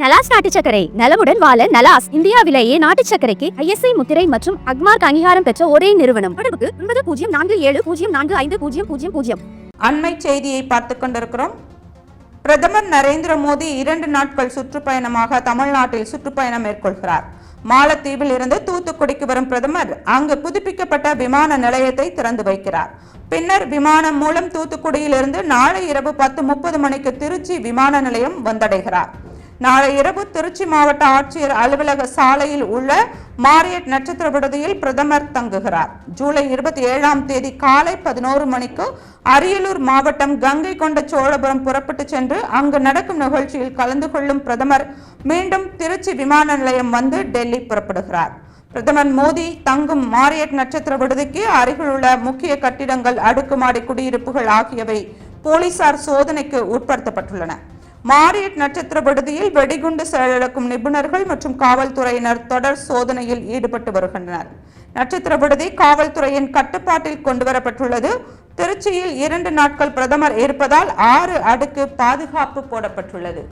நலாஸ் நாட்டு சர்க்கரை நலமுடன் வாழ நலாஸ் இந்தியாவிலேயே நாட்டு சர்க்கரைக்கு ISI முத்திரை மற்றும் அக்மார்க் அங்கீகாரம் பெற்ற ஒரே நிறுவனம். தொடர்புக்கு 9047045000. அண்மை செய்தியை பார்த்துக் கொண்டிருக்கிறோம். பிரதமர் நரேந்திர மோடி 2 நாட்கள் சுற்றுப்பயணமாக தமிழ்நாட்டில் சுற்றுப்பயணம் மேற்கொள்கிறார். மாலத்தீவில் இருந்து தூத்துக்குடிக்கு வரும் பிரதமர் அங்கு புதுப்பிக்கப்பட்ட விமான நிலையத்தை திறந்து வைக்கிறார். பின்னர் விமானம் மூலம் தூத்துக்குடியிலிருந்து நாளை இரவு 10:30 மணிக்கு திருச்சி விமான நிலையம் வந்தடைகிறார். நாளை இரவு திருச்சி மாவட்ட ஆட்சியர் அலுவலக சாலையில் உள்ள மாரியட் நட்சத்திர விடுதியில் பிரதமர் தங்குகிறார். ஜூலை 27ஆம் தேதி காலை 11 மணிக்கு அரியலூர் மாவட்டம் கங்கை கொண்ட சோழபுரம் புறப்பட்டு சென்று அங்கு நடக்கும் நிகழ்ச்சியில் கலந்து கொள்ளும் பிரதமர் மீண்டும் திருச்சி விமான நிலையம் வந்து டெல்லி புறப்படுகிறார். பிரதமர் மோடி தங்கும் மாரியட் நட்சத்திர விடுதிக்கு அருகிலுள்ள முக்கிய கட்டிடங்கள், அடுக்குமாடி குடியிருப்புகள் ஆகியவை போலீசார் சோதனைக்கு உட்படுத்தப்பட்டுள்ளன. மாரியட் நட்சத்திர விடுதியில் வெடிகுண்டு செயலிழக்கும் நிபுணர்கள் மற்றும் காவல்துறையினர் தொடர் சோதனையில் ஈடுபட்டு வருகின்றனர். நட்சத்திர விடுதி காவல்துறையின் கட்டுப்பாட்டில் கொண்டுவரப்பட்டுள்ளது. திருச்சியில் 2 நாட்கள் பிரதமர் இருப்பதால் 6 அடுக்கு பாதுகாப்பு போடப்பட்டுள்ளது.